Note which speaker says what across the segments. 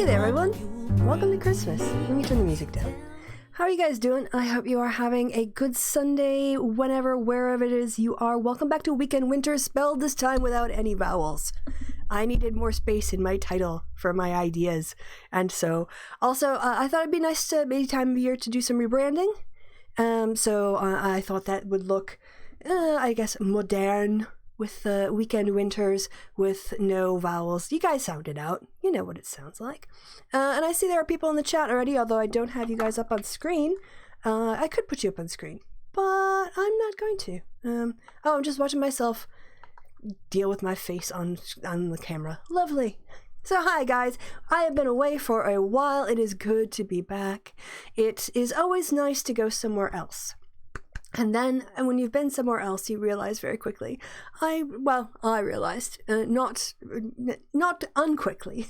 Speaker 1: Hey there, everyone. Welcome to Christmas. Let me turn the music down. How are you guys doing? I hope you are having a good Sunday, whenever, wherever it is you are. Welcome back to Weekend Winter, spelled this time without any vowels. I needed more space in my title for my ideas. And so, also, I thought it'd be nice to, maybe time of year, to do some rebranding. So I thought that would look, I guess, modern, with Weekend Winters with no vowels. You guys sound it out. You know what it sounds like. And I see there are people in the chat already, although I don't have you guys up on screen. I could put you up on screen, but I'm not going to. I'm just watching myself deal with my face on the camera. Lovely. So hi guys, I have been away for a while. It is good to be back. It is always nice to go somewhere else. And then, when you've been somewhere else, you realize very quickly. I realized, not unquickly.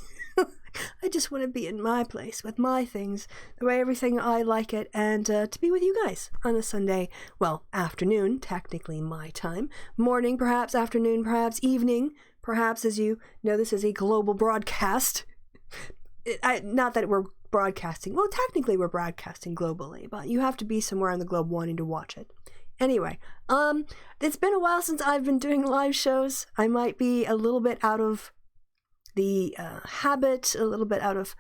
Speaker 1: I just want to be in my place with my things, the way everything I like it, and to be with you guys on a Sunday. Well, afternoon, technically my time. Morning, perhaps, afternoon, perhaps, evening, perhaps, as you know, this is a global broadcast. Not that we're broadcasting. Well, technically we're broadcasting globally, but you have to be somewhere on the globe wanting to watch it. Anyway, it's been a while since I've been doing live shows. I might be a little bit out of the habit, a little bit out of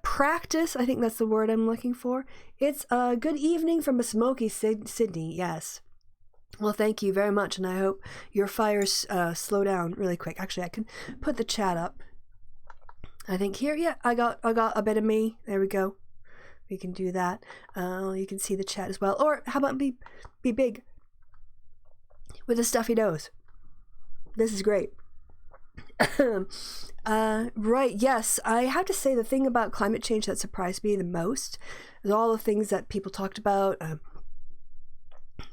Speaker 1: practice. I think that's the word I'm looking for. It's a good evening from a smoky Sydney, yes. Well, thank you very much, and I hope your fires slow down really quick. Actually, I can put the chat up. I think here, yeah, I got a bit of me. There we go. We can do that. You can see the chat as well. Or how about be big with a stuffy nose? This is great. Right, yes. I have to say the thing about climate change that surprised me the most is all the things that people talked about,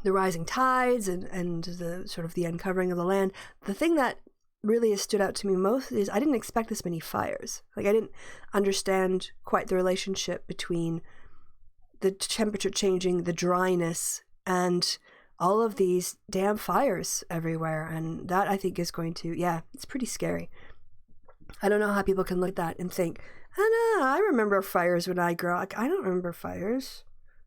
Speaker 1: the rising tides and the sort of the uncovering of the land. The thing that really has stood out to me most is I didn't expect this many fires. Like, I didn't understand quite the relationship between the temperature changing, the dryness, and all of these damn fires everywhere. And that, I think, is going to, it's pretty scary. I don't know how people can look at that and think, I remember fires when I grew up. I don't remember fires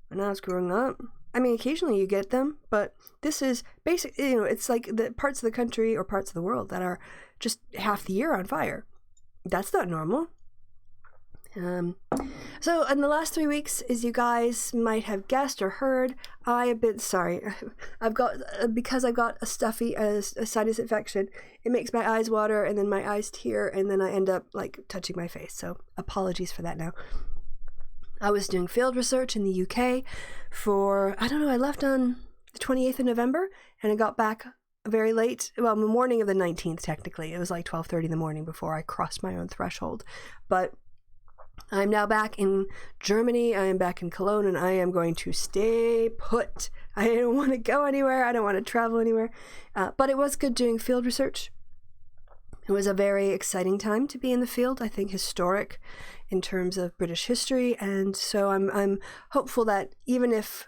Speaker 1: when I was growing up. I mean, occasionally you get them, but this is basically, it's like the parts of the country or parts of the world that are just half the year on fire. That's not normal. So in the last 3 weeks, as you guys might have guessed or heard, I have been, sorry, because I've got a stuffy, a sinus infection, it makes my eyes water and then my eyes tear and then I end up like touching my face. So apologies for that now. I was doing field research in the UK for, I left on the 28th of November and I got back very late. Well, the morning of the 19th, technically. It was like 12:30 in the morning before I crossed my own threshold. But I'm now back in Germany. I am back in Cologne and I am going to stay put. I don't want to go anywhere. I don't want to travel anywhere. But it was good doing field research. It was a very exciting time to be in the field, I think historic in terms of British history, and so I'm hopeful that even if,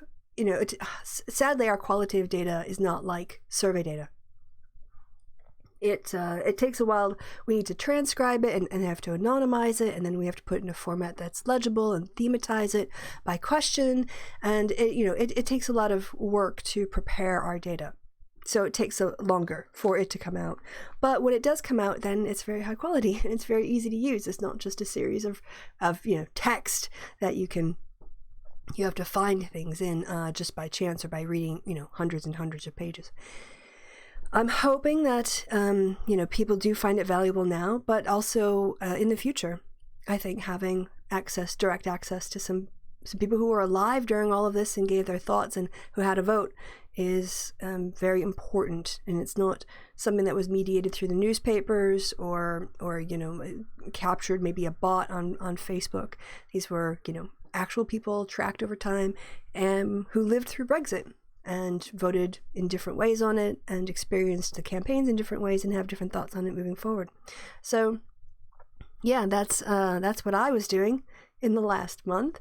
Speaker 1: sadly our qualitative data is not like survey data. It takes a while. We need to transcribe it and have to anonymize it, and then we have to put it in a format that's legible and thematize it by question, and it takes a lot of work to prepare our data. So it takes longer for it to come out. But when it does come out, then it's very high quality and it's very easy to use. It's not just a series of text that you have to find things in just by chance or by reading, hundreds and hundreds of pages. I'm hoping that, people do find it valuable now, but also in the future. I think having direct access to some people who were alive during all of this and gave their thoughts and who had a vote is very important, and it's not something that was mediated through the newspapers or captured maybe a bot on Facebook. These were actual people tracked over time and who lived through Brexit and voted in different ways on it and experienced the campaigns in different ways and have different thoughts on it moving forward. So that's what I was doing in the last month.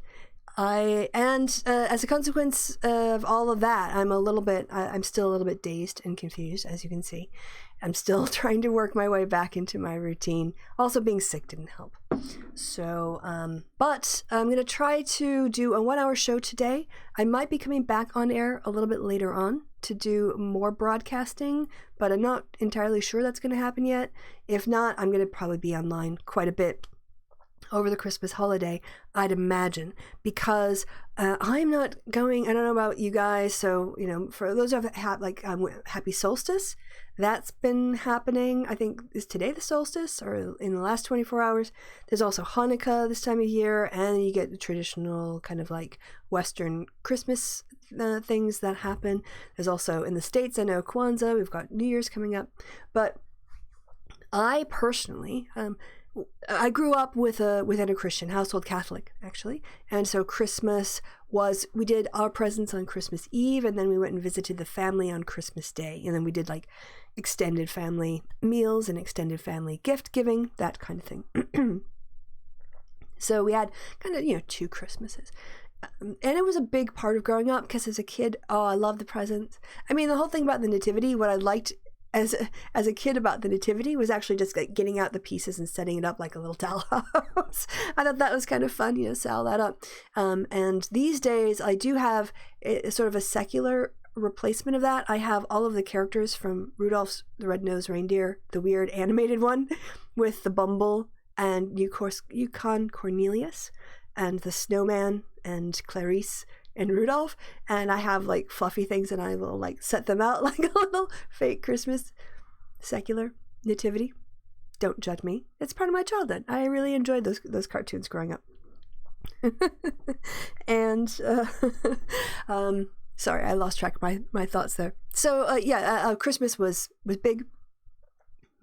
Speaker 1: As a consequence of all of that, I'm still a little bit dazed and confused, as you can see. I'm still trying to work my way back into my routine. Also, being sick didn't help. So, but I'm going to try to do a 1-hour show today. I might be coming back on air a little bit later on to do more broadcasting, but I'm not entirely sure that's going to happen yet. If not, I'm going to probably be online quite a bit over the Christmas holiday, I'd imagine, because I'm not going, I don't know about you guys, so, for those who have happy solstice, that's been happening. I think, is today the solstice, or in the last 24 hours? There's also Hanukkah this time of year, and you get the traditional kind of like Western Christmas things that happen. There's also, in the States, I know Kwanzaa, we've got New Year's coming up, but I personally, I grew up within a Christian household, Catholic actually, and so Christmas we did our presents on Christmas Eve, and then we went and visited the family on Christmas Day, and then we did like extended family meals and extended family gift giving, that kind of thing. So we had kind of 2 Christmases. And it was a big part of growing up, because as a kid, I love the presents. I mean, the whole thing about the nativity, what I liked as a kid about the nativity was actually just like getting out the pieces and setting it up like a little dollhouse. I thought that was kind of fun, sell that up. And these days I do have sort of a secular replacement of that. I have all of the characters from Rudolph's the Red-Nosed Reindeer, the weird animated one with the Bumble and Yukon Cornelius and the Snowman and Clarice and Rudolph, and I have like fluffy things, and I will like set them out like a little fake Christmas secular nativity. Don't judge me. It's part of my childhood. I really enjoyed those cartoons growing up. And sorry, I lost track of my thoughts there. So Christmas was big.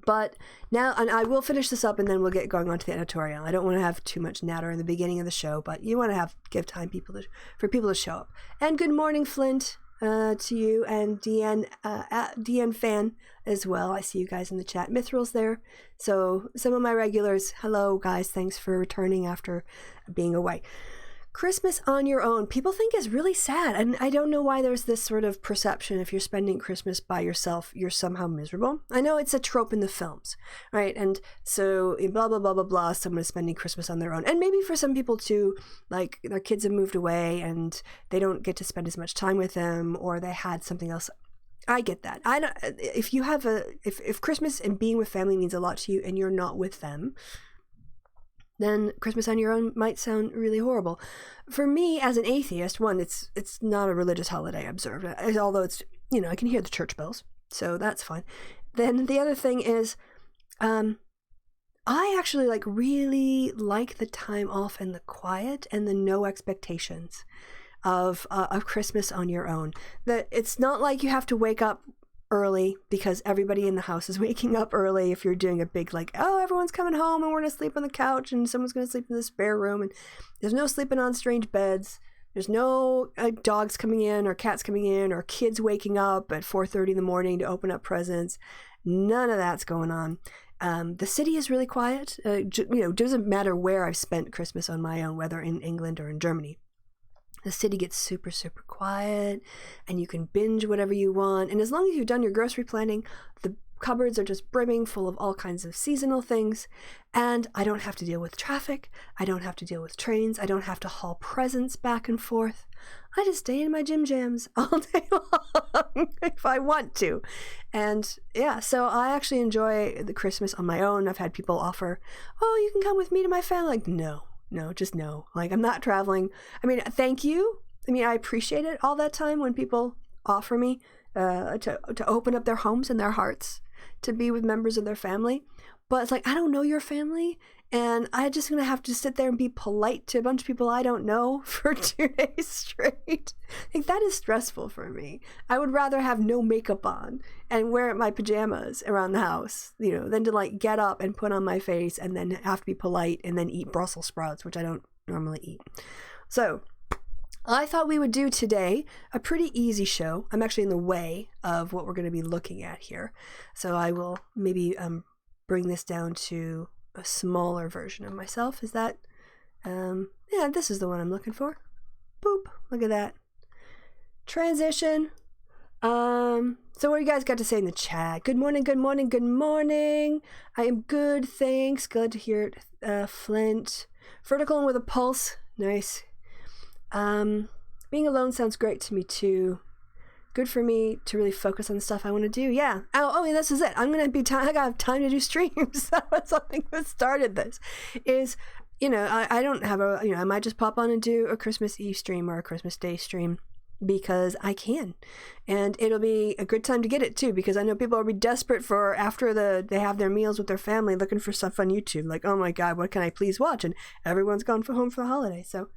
Speaker 1: But now, and I will finish this up, and then we'll get going on to the editorial. I don't want to have too much natter in the beginning of the show, but you want to give time for people to show up. And good morning, Flint, to you, and DN fan as well. I see you guys in the chat. Mithril's there. So some of my regulars, hello guys, thanks for returning after being away. Christmas on your own, people think is really sad, and I don't know why there's this sort of perception if you're spending Christmas by yourself, you're somehow miserable. I know it's a trope in the films, right? And so blah, blah, blah, blah, blah, someone is spending Christmas on their own. And maybe for some people too, like their kids have moved away and they don't get to spend as much time with them, or they had something else. I get that. If Christmas and being with family means a lot to you and you're not with them, then Christmas on your own might sound really horrible. For me, as an atheist, one, it's not a religious holiday observed, although it's, I can hear the church bells, so that's fine. Then the other thing is, I actually really like the time off and the quiet and the no expectations of Christmas on your own. That it's not like you have to wake up early because everybody in the house is waking up early. If you're doing a big everyone's coming home and we're gonna sleep on the couch and someone's gonna sleep in the spare room, and there's no sleeping on strange beds, there's no dogs coming in or cats coming in or kids waking up at 4:30 in the morning to open up presents. None of that's going on. The city is really quiet. Doesn't matter where I've spent Christmas on my own, whether in England or in Germany. The city gets super, super quiet, and you can binge whatever you want. And as long as you've done your grocery planning, the cupboards are just brimming full of all kinds of seasonal things. And I don't have to deal with traffic. I don't have to deal with trains. I don't have to haul presents back and forth. I just stay in my gym jams all day long if I want to. And yeah, so I actually enjoy the Christmas on my own. I've had people offer, you can come with me to my family. Like, no, just no. Like, I'm not traveling. I mean, thank you. I mean, I appreciate it all that time when people offer me to open up their homes and their hearts to be with members of their family. But it's like, I don't know your family, and I'm just going to have to sit there and be polite to a bunch of people I don't know for 2 days straight. Like, that is stressful for me. I would rather have no makeup on and wear my pajamas around the house, than to get up and put on my face and then have to be polite and then eat Brussels sprouts, which I don't normally eat. So I thought we would do today a pretty easy show. I'm actually in the way of what we're going to be looking at here. So I will maybe bring this down to a smaller version of myself. Is that, this is the one I'm looking for. look at that. Transition. So what do you guys got to say in the chat? Good morning, good morning, good morning. I am good, thanks. Glad to hear it. Flint. Vertical and with a pulse. Nice. Being alone sounds great to me too. Good for me to really focus on the stuff I want to do. Yeah. Oh, and this is it. I'm going to be I got to have time to do streams. That was something that started this. Is, I don't have I might just pop on and do a Christmas Eve stream or a Christmas Day stream because I can. And it'll be a good time to get it too, because I know people will be desperate for after they have their meals with their family looking for stuff on YouTube. Like, oh my God, what can I please watch? And everyone's gone home for the holiday. So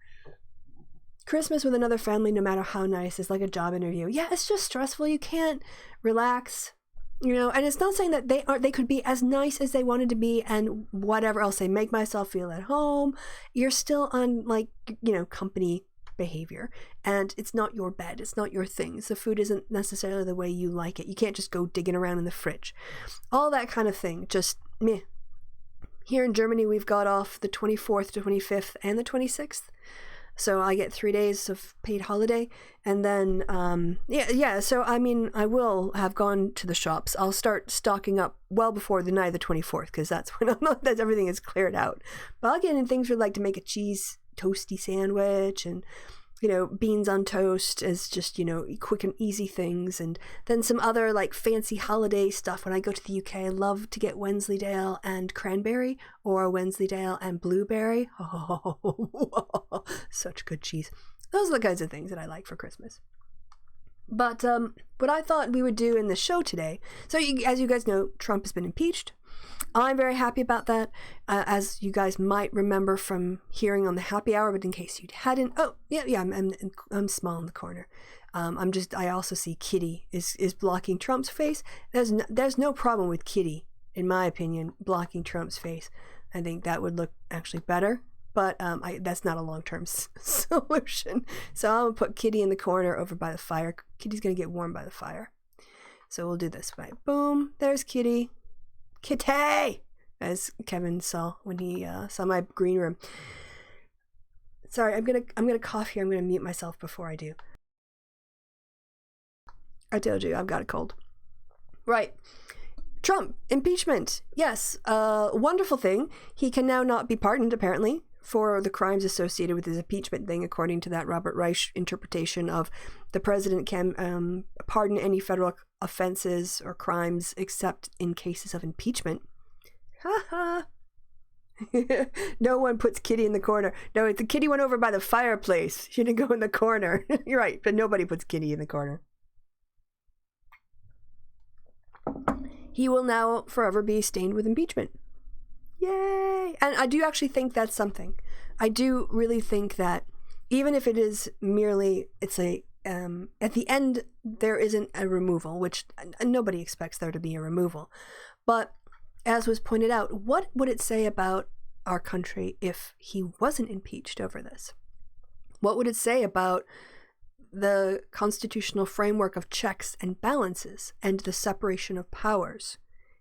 Speaker 1: Christmas with another family, no matter how nice, is like a job interview. Yeah, it's just stressful. You can't relax, and it's not saying that they could be as nice as they wanted to be and whatever else. They make myself feel at home. You're still on company behavior, and it's not your bed. It's not your things. The food isn't necessarily the way you like it. You can't just go digging around in the fridge. All that kind of thing. Just meh. Here in Germany, we've got off the 24th to 25th and the 26th. So I get 3 days of paid holiday. And then, so I will have gone to the shops. I'll start stocking up well before the night of the 24th, because that's when that everything is cleared out. But I'll get in things for to make a cheese toasty sandwich and, beans on toast as just, quick and easy things. And then some other fancy holiday stuff. When I go to the UK, I love to get Wensleydale and cranberry or Wensleydale and blueberry. Oh, such good cheese. Those are the kinds of things that I like for Christmas. But what I thought we would do in the show today, so as you guys know, Trump has been impeached. I'm very happy about that, as you guys might remember from hearing on the happy hour, but in case you hadn't, I'm small in the corner. I also see Kitty is blocking Trump's face. There's no problem with Kitty, in my opinion, blocking Trump's face. I think that would look actually better, but that's not a long-term solution. So I'm going to put Kitty in the corner over by the fire. Kitty's going to get warm by the fire. So we'll do this way. Boom, there's Kitty. Kitty, as Kevin saw when he saw my green room. Sorry, I'm gonna cough here. I'm gonna mute myself before I do. I told you I've got a cold. Right, Trump impeachment. Yes, wonderful thing. He can now not be pardoned apparently for the crimes associated with his impeachment thing, according to that Robert Reich interpretation of the president can pardon any federal offenses or crimes except in cases of impeachment. Ha ha. No one puts Kitty in the corner. No, the Kitty went over by the fireplace. She didn't go in the corner. You're right, but nobody puts Kitty in the corner. He will now forever be stained with impeachment. Yay! And I do actually think that's something. I do really think that even if it is merely, it's at the end, there isn't a removal, which nobody expects there to be a removal. But as was pointed out, what would it say about our country if he wasn't impeached over this? What would it say about the constitutional framework of checks and balances and the separation of powers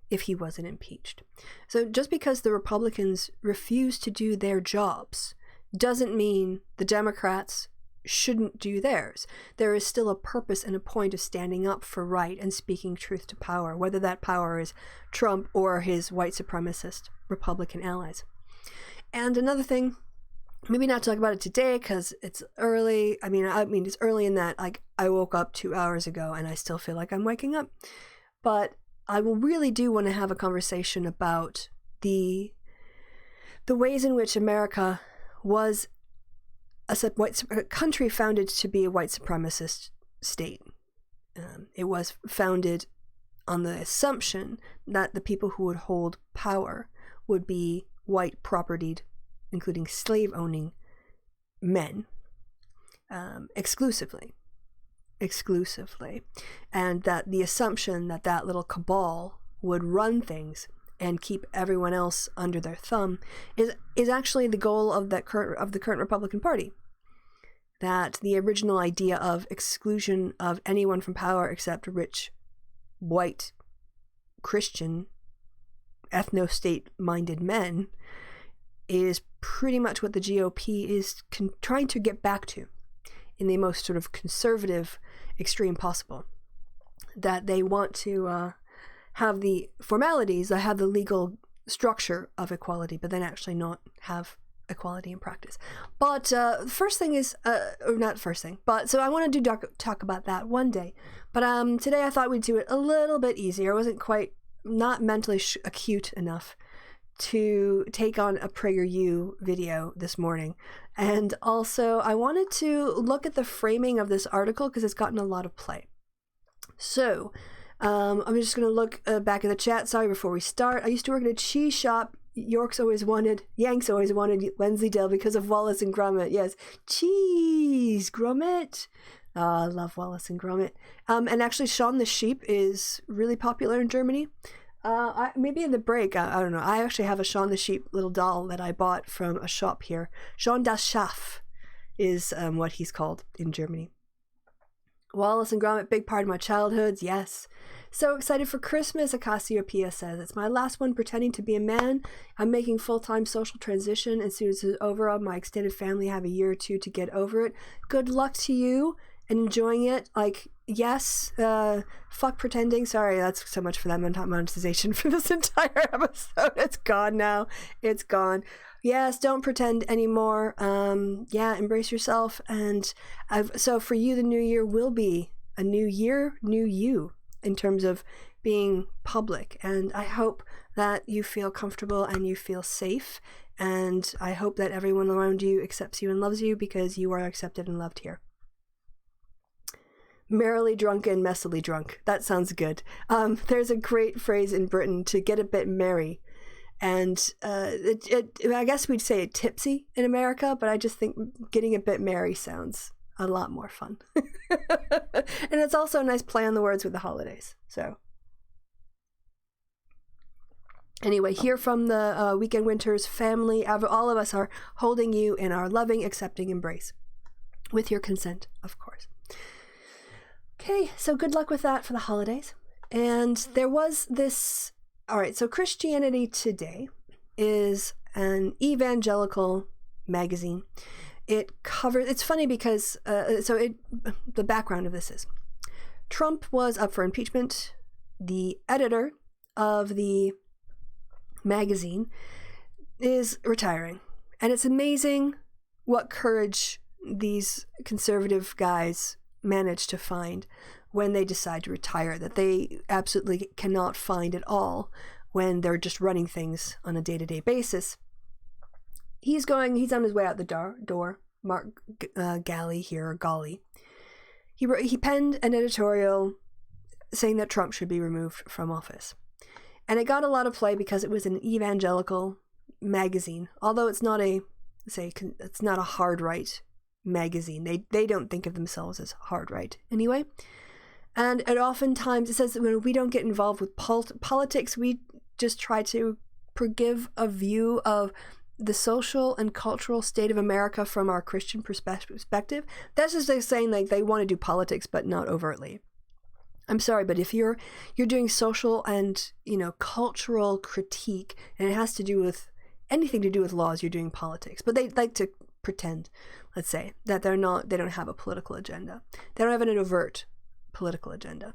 Speaker 1: if he wasn't impeached? So just because the Republicans refuse to do their jobs doesn't mean the Democrats shouldn't do theirs. There is still a purpose and a point of standing up for right and speaking truth to power, whether that power is Trump or his white supremacist Republican allies. And another thing, maybe not talk about it today because it's early. I mean, it's early in that I woke up 2 hours ago and I still feel like I'm waking up. But I will really do want to have a conversation about the ways in which America was a country founded to be a white supremacist state. It was founded on the assumption that the people who would hold power would be white propertied, including slave-owning men, exclusively, and that the assumption that that little cabal would run things and keep everyone else under their thumb is actually the goal of the current Republican Party. That the original idea of exclusion of anyone from power except rich, white, Christian, ethno-state-minded men is pretty much what the GOP is trying to get back to. in the most sort of conservative extreme possible. That they want to have the formalities, have the legal structure of equality, but then actually not have equality in practice. But first thing is, or not first thing, but so I want to talk about that one day. But today I thought we'd do it a little bit easier. I wasn't quite, not mentally acute enough to take on a PragerU video this morning. And also I wanted to look at the framing of this article because it's gotten a lot of play. So I'm just going to look back at the chat. Sorry, before we start. I used to work at a cheese shop. Yanks always wanted Wensleydale because of Wallace and Gromit. Yes, cheese, Gromit. I love Wallace and Gromit. And actually, Shaun the Sheep is really popular in Germany. Maybe in the break, I don't know. I actually have a Shaun the Sheep little doll that I bought from a shop here. Shaun das Schaf is what he's called in Germany. Wallace and Gromit, big part of my childhood, yes. So excited for Christmas, Acasiopeia says. It's my last one pretending to be a man. I'm making full-time social transition, and soon as it's over, my extended family have a year or two to get over it. Good luck to you and enjoying it. Like, yes, fuck pretending. Sorry, that's so much for that monetization for this entire episode. It's gone now. It's gone. Yes, don't pretend anymore. Embrace yourself. And so for you, the new year will be a new year, new you, in terms of being public. And I hope that you feel comfortable and you feel safe. And I hope that everyone around you accepts you and loves you because you are accepted and loved here. Merrily drunken, messily drunk. That sounds good. There's a great phrase in Britain, to get a bit merry. And I guess we'd say tipsy in America, but I just think getting a bit merry sounds a lot more fun. And it's also a nice play on the words with the holidays. So anyway, here from the Weekend Winters family, all of us are holding you in our loving, accepting embrace. With your consent, of course. Okay, so good luck with that for the holidays. And there was this... All right, so Christianity Today is an evangelical magazine. It's funny because, the background of this is, Trump was up for impeachment. The editor of the magazine is retiring. And it's amazing what courage these conservative guys manage to find when they decide to retire, that they absolutely cannot find at all when they're just running things on a day-to-day basis. He's on his way out the door, Mark Galley here, or Golly. He penned an editorial saying that Trump should be removed from office. And it got a lot of play because it was an evangelical magazine, although it's not a hard right magazine. They don't think of themselves as hard right anyway. And it oftentimes, it says that when we don't get involved with politics, we just try to give a view of the social and cultural state of America from our Christian perspective. That's just like saying like they want to do politics, but not overtly. I'm sorry, but if you're doing social and, cultural critique, and it has to do with anything to do with laws, you're doing politics. But they like to pretend, let's say, that they don't have a political agenda. They don't have an overt political agenda.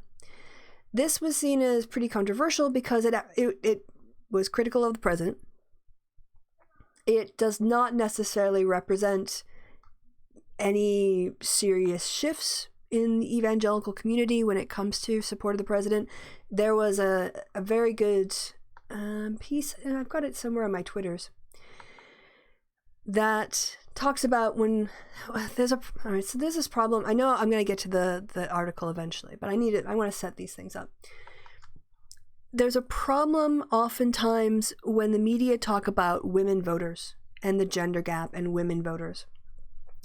Speaker 1: This was seen as pretty controversial because it was critical of the president. It does not necessarily represent any serious shifts in the evangelical community when it comes to support of the president. There was a very good piece, and I've got it somewhere on my Twitters, that talks about when there's this problem. I know I'm going to get to the article eventually, but I want to set these things up. There's a problem oftentimes when the media talk about women voters and the gender gap and women voters.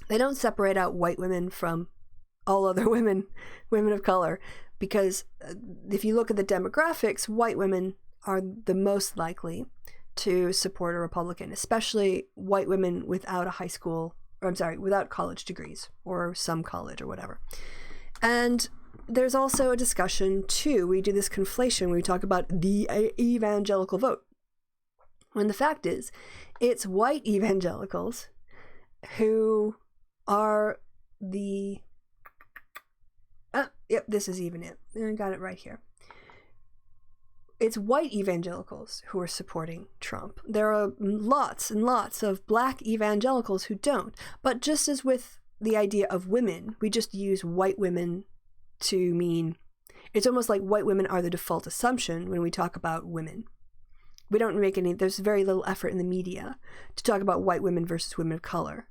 Speaker 1: They don't separate out white women from all other women of color, because if you look at the demographics, white women are the most likely to support a Republican, especially white women without without college degrees or some college or whatever. And there's also a discussion too, we do this conflation when we talk about the evangelical vote, when the fact is it's white evangelicals who are Yep, this is even it. I got it right here. It's white evangelicals who are supporting Trump. There are lots and lots of black evangelicals who don't. But just as with the idea of women, we just use white women to mean, it's almost like white women are the default assumption when we talk about women. We don't make there's very little effort in the media to talk about white women versus women of color.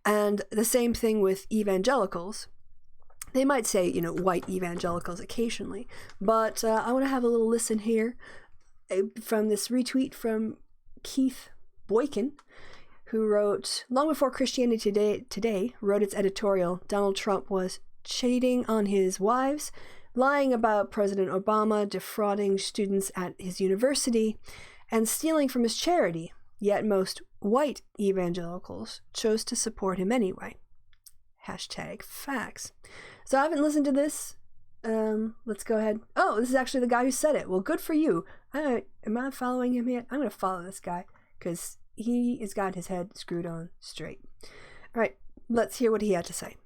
Speaker 1: And the same thing with evangelicals. They might say, white evangelicals occasionally, but I want to have a little listen here from this retweet from Keith Boykin, who wrote, long before Christianity Today wrote its editorial, Donald Trump was cheating on his wives, lying about President Obama, defrauding students at his university, and stealing from his charity, yet most white evangelicals chose to support him anyway. #facts. So I haven't listened to this. Let's go ahead. Oh, this is actually the guy who said it. Well, good for you. Am I following him yet? I'm going to follow this guy because he has got his head screwed on straight. All right, let's hear what he had to say.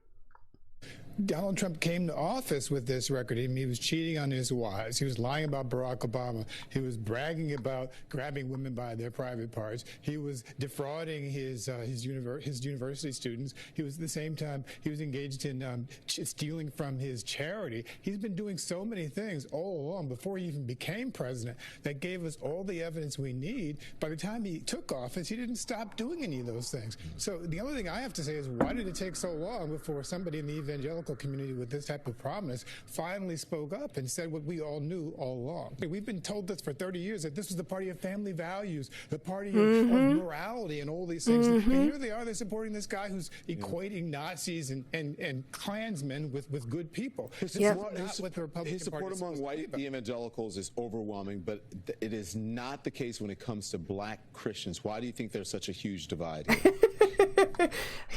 Speaker 2: Donald Trump came to office with this record. He was cheating on his wives. He was lying about Barack Obama. He was bragging about grabbing women by their private parts. He was defrauding his university students. He was at the same time he was engaged in stealing from his charity. He's been doing so many things all along before he even became president that gave us all the evidence we need. By the time he took office, he didn't stop doing any of those things. So the only thing I have to say is, why did it take so long before somebody in the evangelical community with this type of promise finally spoke up and said what we all knew all along? We've been told this for 30 years, that this was the party of family values, the party of morality and all these things. And here they are, they're supporting this guy who's equating Nazis and Klansmen with good people.
Speaker 3: His support among white evangelicals is overwhelming, but it is not the case when it comes to black Christians. Why do you think there's such a huge divide here?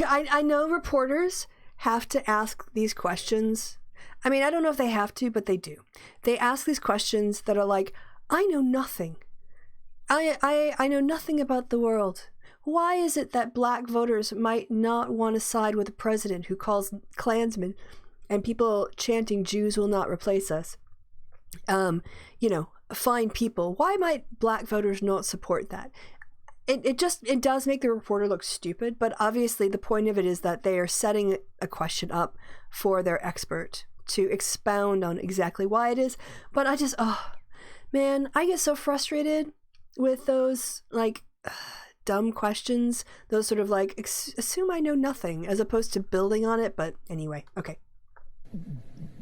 Speaker 1: I know reporters have to ask these questions. I mean, I don't know if they have to, but they do. They ask these questions that are like, I know nothing. I know nothing about the world. Why is it that black voters might not want to side with a president who calls Klansmen and people chanting Jews will not replace us, fine people? Why might black voters not support that? It does make the reporter look stupid, but obviously the point of it is that they are setting a question up for their expert to expound on exactly why it is. But I get so frustrated with those dumb questions, those sort of assume I know nothing as opposed to building on it. But anyway, okay.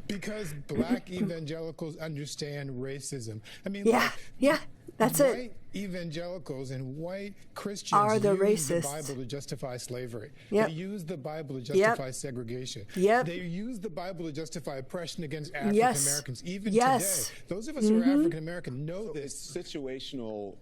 Speaker 2: Because black evangelicals understand racism. I mean,
Speaker 1: that's it.
Speaker 2: White evangelicals and white Christians
Speaker 1: are the
Speaker 2: use
Speaker 1: racists.
Speaker 2: The Bible to justify slavery.
Speaker 1: Yep.
Speaker 2: They use the Bible to justify segregation.
Speaker 1: Yep.
Speaker 2: They use the Bible to justify oppression against African Americans. Even today, those of us who are African American know this.
Speaker 3: It's situational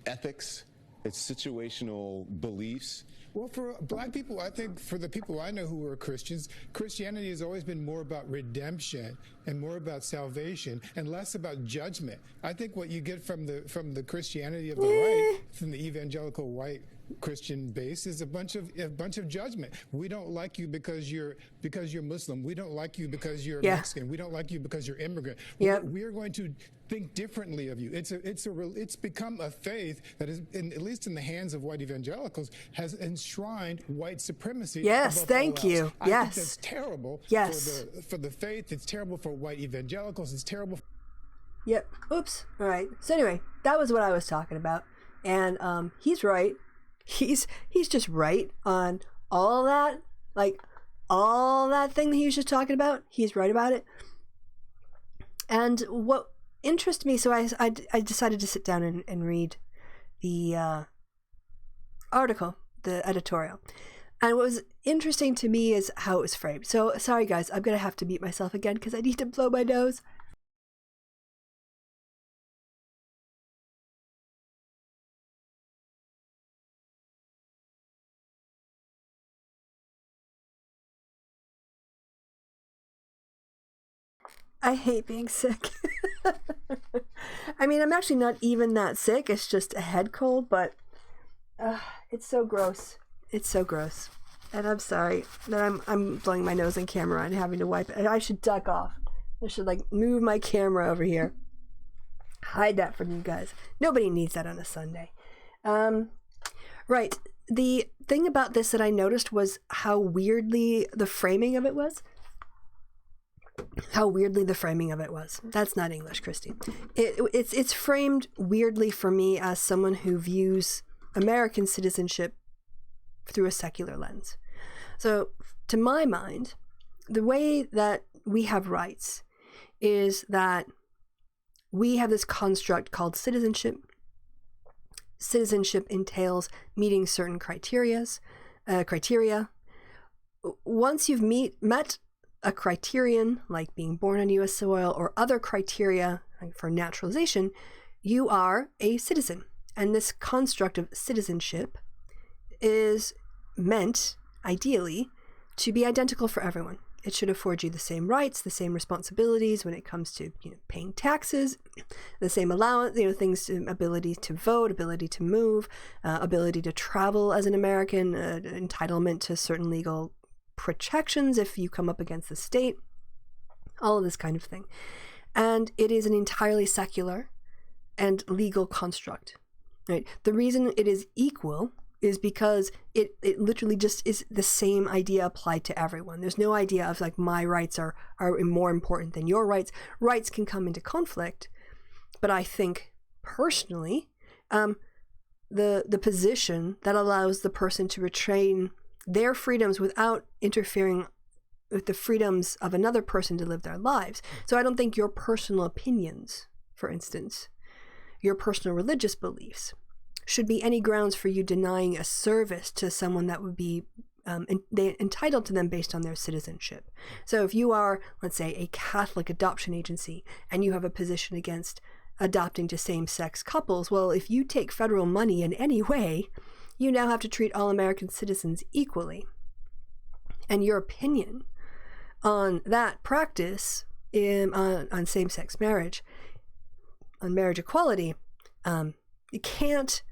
Speaker 3: ethics. It's situational beliefs.
Speaker 2: Well, for black people, I think for the people I know who are Christians, Christianity has always been more about redemption and more about salvation and less about judgment. I think what you get from the Christianity of the right, from the evangelical white Christian base, is a bunch of judgment. We don't like you because you're Muslim. We don't like you because you're Mexican. We don't like you because you're immigrant.
Speaker 1: Yep.
Speaker 2: We are going to think differently of you. It's become a faith that is, at least in the hands of white evangelicals, has enshrined white supremacy.
Speaker 1: Yes, thank you.
Speaker 2: I think that's terrible.
Speaker 1: Yes.
Speaker 2: For the faith. It's terrible for white evangelicals. It's terrible.
Speaker 1: Yep. Oops. All right. So anyway, that was what I was talking about, and he's right. He's just right on all that, all that thing that he was just talking about. He's right about it. And what interested me, so I decided to sit down and read the article, the editorial. And what was interesting to me is how it was framed. So sorry guys, I'm gonna have to mute myself again because I need to blow my nose. I hate being sick. I mean, I'm actually not even that sick. It's just a head cold, but it's so gross. It's so gross. And I'm sorry that I'm blowing my nose on camera and having to wipe it. I should duck off. I should move my camera over here. Hide that from you guys. Nobody needs that on a Sunday. Right. The thing about this that I noticed was how weirdly the framing of it was. That's not English, Christy. It's framed weirdly for me as someone who views American citizenship through a secular lens. So, to my mind, the way that we have rights is that we have this construct called citizenship. Citizenship entails meeting certain criteria. Once you've met a criterion, like being born on U.S. soil or other criteria for naturalization, you are a citizen. And this construct of citizenship is meant, ideally, to be identical for everyone. It should afford you the same rights, the same responsibilities when it comes to paying taxes, the same allowance, things, ability to vote, ability to move, ability to travel as an American, entitlement to certain legal protections if you come up against the state, all of this kind of thing. And it is an entirely secular and legal construct. Right? The reason it is equal is because it literally just is the same idea applied to everyone. There's no idea of my rights are more important than your rights. Rights can come into conflict, but I think personally, the position that allows the person to retain their freedoms without interfering with the freedoms of another person to live their lives. So I don't think your personal opinions, for instance, your personal religious beliefs, should be any grounds for you denying a service to someone that would be entitled to them based on their citizenship. So if you are, let's say, a Catholic adoption agency and you have a position against adopting to same-sex couples, well, if you take federal money in any way, you now have to treat all American citizens equally. And your opinion on that practice on same-sex marriage, on marriage equality, it can't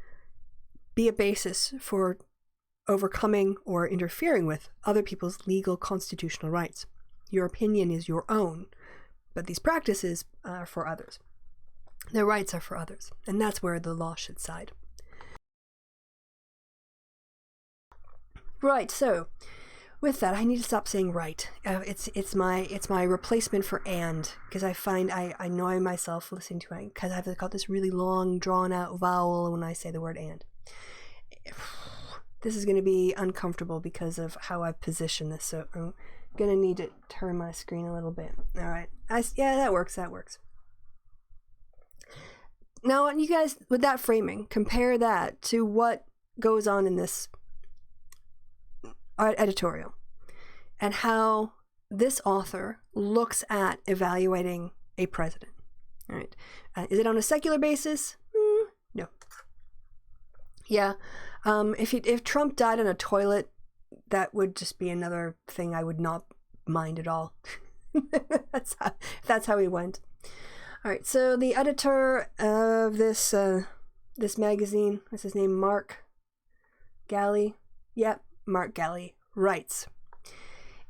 Speaker 1: be a basis for overcoming or interfering with other people's legal constitutional rights. Your opinion is your own, but these practices are for others. Their rights are for others, and that's where the law should side. Right, so with that, I need to stop saying right. It's my replacement for and, because I find I annoy myself listening to it because I've got this really long, drawn-out vowel when I say the word and. This is going to be uncomfortable because of how I've positioned this, so I'm going to need to turn my screen a little bit. All right. Yeah, that works. Now, you guys, with that framing, compare that to what goes on in this editorial and how this author looks at evaluating a president. All right. Is it on a secular basis? No. Yeah. If Trump died in a toilet, that would just be another thing I would not mind at all. That's how he went. All right. So the editor of this magazine, what's his name? Mark Galley. Yep. Mark Galley writes,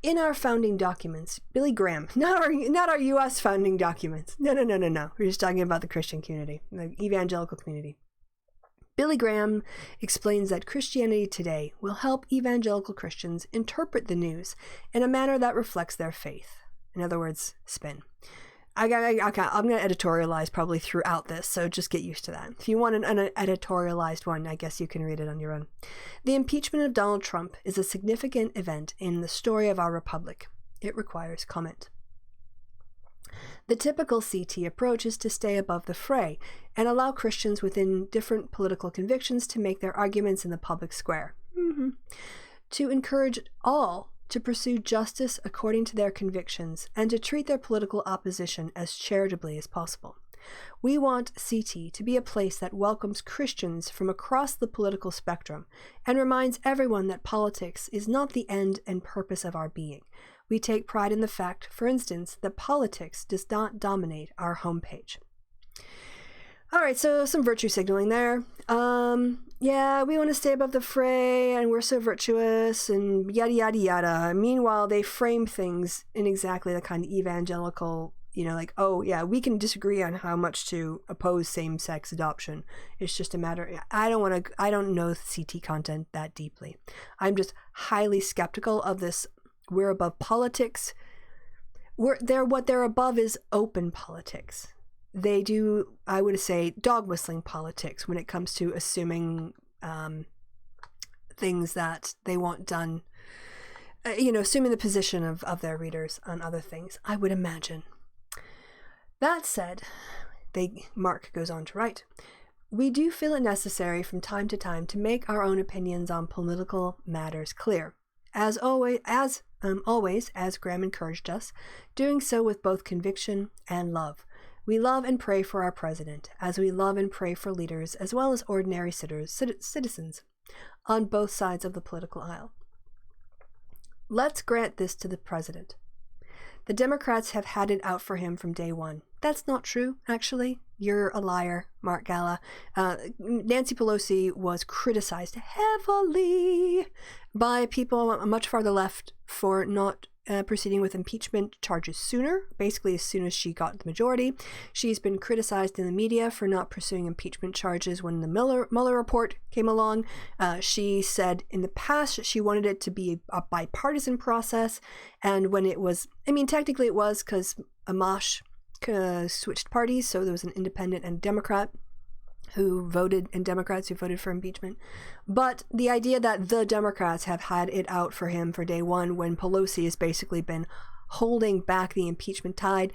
Speaker 1: in our founding documents, Billy Graham, not our U.S. founding documents. No. We're just talking about the Christian community, the evangelical community. Billy Graham explains that Christianity today will help evangelical Christians interpret the news in a manner that reflects their faith. In other words, spin. I'm going to editorialize probably throughout this, so just get used to that. If you want an editorialized one, I guess you can read it on your own. The impeachment of Donald Trump is a significant event in the story of our republic. It requires comment. The typical CT approach is to stay above the fray and allow Christians within different political convictions to make their arguments in the public square. To encourage all to pursue justice according to their convictions and to treat their political opposition as charitably as possible. We want CT to be a place that welcomes Christians from across the political spectrum and reminds everyone that politics is not the end and purpose of our being. We take pride in the fact, for instance, that politics does not dominate our homepage. All right, so some virtue signaling there. Yeah, we want to stay above the fray and we're so virtuous and yada, yada, yada. Meanwhile, they frame things in exactly the kind of evangelical, like, oh, yeah, we can disagree on how much to oppose same-sex adoption. It's just a matter, I don't know CT content that deeply. I'm just highly skeptical of this. We're above politics. What they're above is open politics. They do, I would say, dog whistling politics when it comes to assuming things that they want done, assuming the position of their readers on other things, I would imagine. That said, Mark goes on to write, we do feel it necessary from time to time to make our own opinions on political matters clear. As always, as Graham encouraged us, doing so with both conviction and love. We love and pray for our president, as we love and pray for leaders, as well as ordinary citizens, on both sides of the political aisle. Let's grant this to the president. The Democrats have had it out for him from day one. That's not true, actually. You're a liar, Mark Galla. Nancy Pelosi was criticized heavily by people much farther left for not proceeding with impeachment charges sooner, basically as soon as she got the majority. She's been criticized in the media for not pursuing impeachment charges when the Mueller report came along. She said in the past she wanted it to be a bipartisan process, and when it was, technically it was because Amash switched parties, so there was an independent and Democrat and Democrats who voted for impeachment. But the idea that the Democrats have had it out for him for day one when Pelosi has basically been holding back the impeachment tide,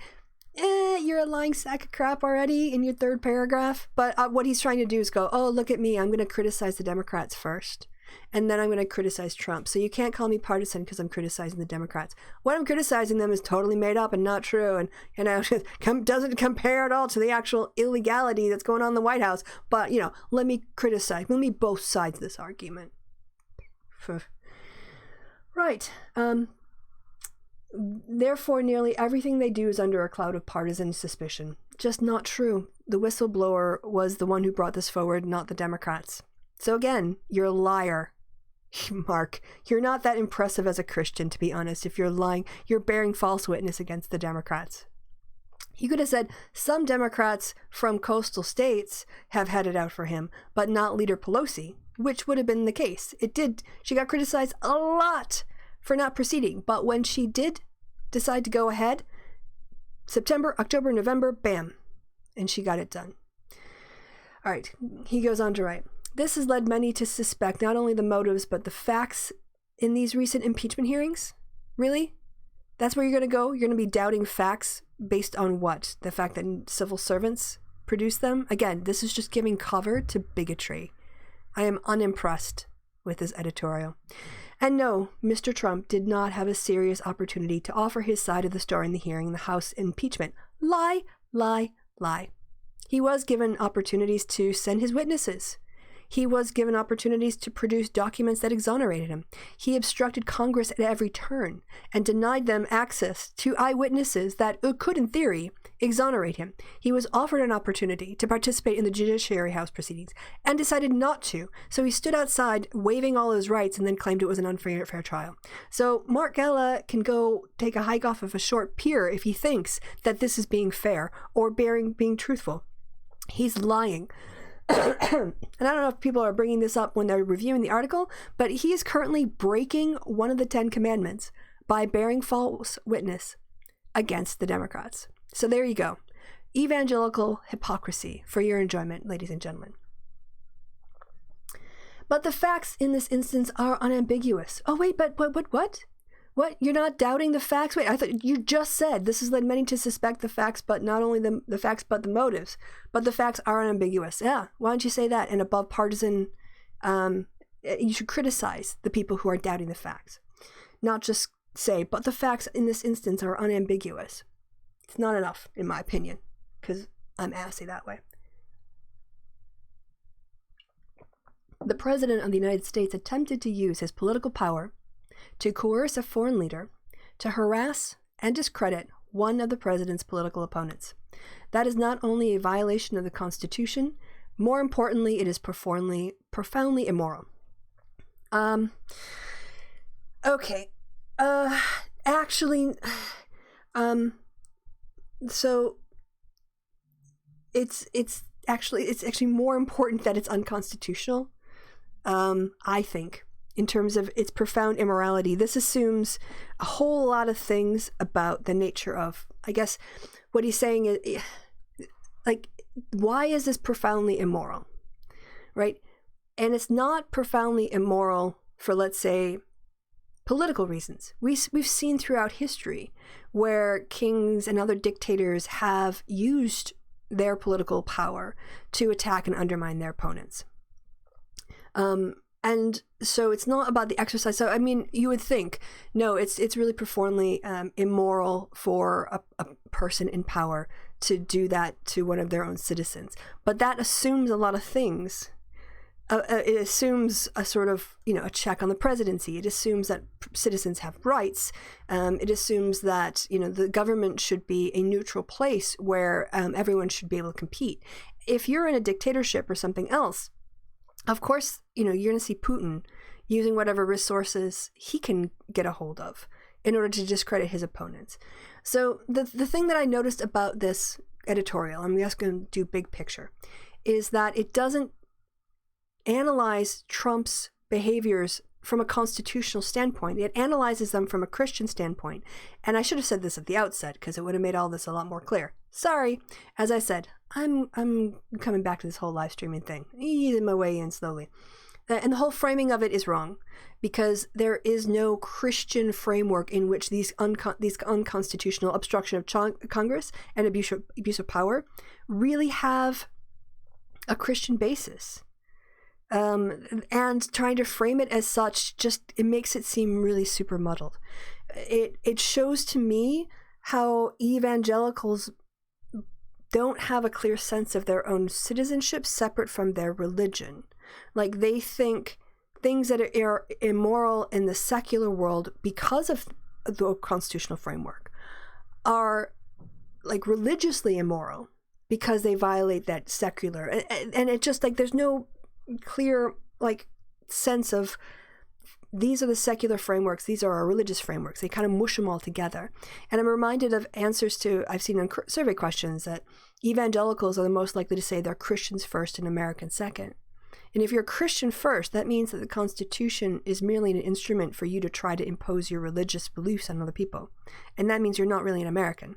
Speaker 1: you're a lying sack of crap already in your third paragraph. But what he's trying to do is go, oh, look at me, I'm going to criticize the Democrats first, and then I'm going to criticize Trump. So you can't call me partisan because I'm criticizing the Democrats. What I'm criticizing them is totally made up and not true, and doesn't compare at all to the actual illegality that's going on in the White House. But let me both sides of this argument. Right. Therefore, nearly everything they do is under a cloud of partisan suspicion. Just not true. The whistleblower was the one who brought this forward, not the Democrats. So again, you're a liar, Mark. You're not that impressive as a Christian, to be honest. If you're lying, you're bearing false witness against the Democrats. He could have said some Democrats from coastal states have had it out for him, but not Leader Pelosi, which would have been the case. It did. She got criticized a lot for not proceeding, but when she did decide to go ahead, September, October, November, bam, and she got it done. All right, he goes on to write, this has led many to suspect not only the motives, but the facts in these recent impeachment hearings. Really? That's where you're going to go? You're going to be doubting facts based on what? The fact that civil servants produce them? Again, this is just giving cover to bigotry. I am unimpressed with this editorial. And no, Mr. Trump did not have a serious opportunity to offer his side of the story in the hearing in the House impeachment. Lie, lie, lie. He was given opportunities to send his witnesses. He was given opportunities to produce documents that exonerated him. He obstructed Congress at every turn and denied them access to eyewitnesses that could, in theory, exonerate him. He was offered an opportunity to participate in the Judiciary House proceedings and decided not to. So he stood outside waving all his rights and then claimed it was an unfair trial. So Mark Galla can go take a hike off of a short pier if he thinks that this is being fair or being truthful. He's lying. And I don't know if people are bringing this up when they're reviewing the article, but he is currently breaking one of the 10 commandments by bearing false witness against the Democrats. So there you go. Evangelical hypocrisy for your enjoyment, ladies and gentlemen. But the facts in this instance are unambiguous. Oh, wait, but what? What? You're not doubting the facts? Wait, I thought you just said this has led many to suspect the facts, but not only the facts, but the motives. But the facts are unambiguous. Yeah, why don't you say that? And above partisan, you should criticize the people who are doubting the facts. Not just say, but the facts in this instance are unambiguous. It's not enough, in my opinion, because I'm assy that way. The President of the United States attempted to use his political power to coerce a foreign leader to harass and discredit one of the president's political opponents. That is not only a violation of the Constitution, More importantly, it is profoundly immoral. Okay. Actually, so it's actually more important that it's unconstitutional. I think, in terms of its profound immorality. This assumes a whole lot of things about the nature of, I guess, what he's saying is, like, why is this profoundly immoral, right? And it's not profoundly immoral for, let's say, political reasons. We've seen throughout history where kings and other dictators have used their political power to attack and undermine their opponents. And so it's not about the exercise. So, I mean, you would think, no, it's really profoundly immoral for a person in power to do that to one of their own citizens. But that assumes a lot of things. It assumes a sort of, a check on the presidency. It assumes that citizens have rights. It assumes that, the government should be a neutral place where everyone should be able to compete. If you're in a dictatorship or something else, of course, you're going to see Putin using whatever resources he can get a hold of in order to discredit his opponents. So the thing that I noticed about this editorial, I'm just going to do big picture, is that it doesn't analyze Trump's behaviors from a constitutional standpoint. It analyzes them from a Christian standpoint. And I should have said this at the outset because it would have made all this a lot more clear. Sorry. As I said, I'm coming back to this whole live streaming thing. Easing my way in slowly. And the whole framing of it is wrong because there is no Christian framework in which these unconstitutional obstruction of Congress and abuse of power really have a Christian basis. And trying to frame it as such, it makes it seem really super muddled. It shows to me how evangelicals don't have a clear sense of their own citizenship separate from their religion. Like, they think things that are immoral in the secular world because of the constitutional framework are like religiously immoral because they violate that secular. And it just like, there's no clear like sense of these are the secular frameworks, these are our religious frameworks. They kind of mush them all together. And I'm reminded of answers to, I've seen in survey questions that evangelicals are the most likely to say they're Christians first and Americans second. And if you're a Christian first, that means that the Constitution is merely an instrument for you to try to impose your religious beliefs on other people. And that means you're not really an American.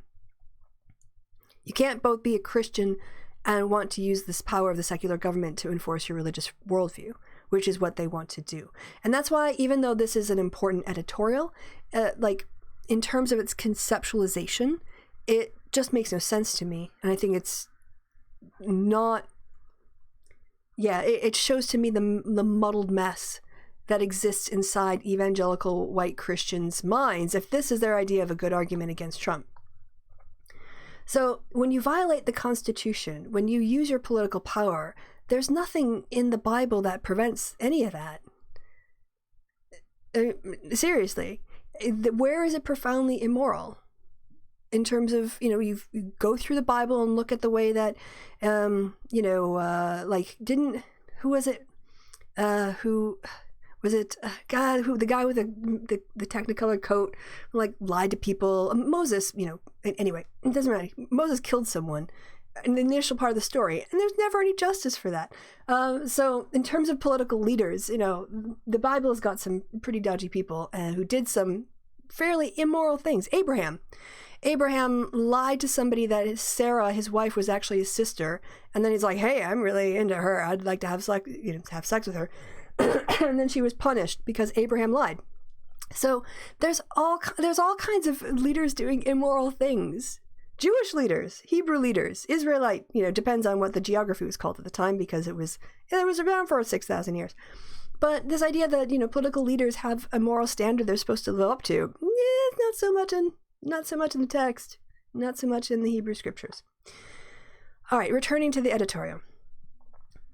Speaker 1: You can't both be a Christian and want to use this power of the secular government to enforce your religious worldview, which is what they want to do. And that's why, even though this is an important editorial, like in terms of its conceptualization, it just makes no sense to me. And I think it's not, it shows to me the muddled mess that exists inside evangelical white Christians' minds if this is their idea of a good argument against Trump. So when you violate the Constitution, when you use your political power, there's nothing in the Bible that prevents any of that. Seriously, where is it profoundly immoral? In terms of, you go through the Bible and look at the way that, the guy with the Technicolor coat, like, lied to people. Moses, anyway, it doesn't matter. Moses killed someone in the initial part of the story, and there's never any justice for that. So in terms of political leaders, the Bible has got some pretty dodgy people who did some fairly immoral things. Abraham lied to somebody that Sarah, his wife, was actually his sister, and then he's like, "Hey, I'm really into her. I'd like to have sex with her." And then she was punished because Abraham lied. So there's all kinds of leaders doing immoral things. Jewish leaders, Hebrew leaders, Israelite, depends on what the geography was called at the time because it was around for 6,000 years. But this idea that, political leaders have a moral standard they're supposed to live up to, not so much in the text, not so much in the Hebrew scriptures. All right, returning to the editorial.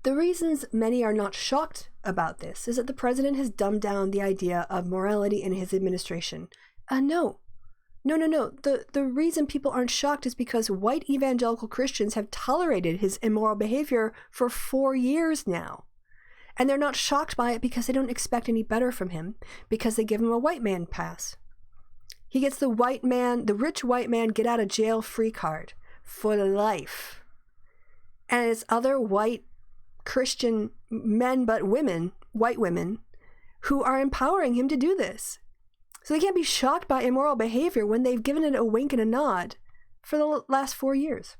Speaker 1: The reasons many are not shocked about this is that the president has dumbed down the idea of morality in his administration. No, No. The reason people aren't shocked is because white evangelical Christians have tolerated his immoral behavior for 4 years now. And they're not shocked by it because they don't expect any better from him, because they give him a white man pass. He gets the rich white man get out of jail free card for life. And it's other white Christian men, but women, white women, who are empowering him to do this. So they can't be shocked by immoral behavior when they've given it a wink and a nod for the last 4 years.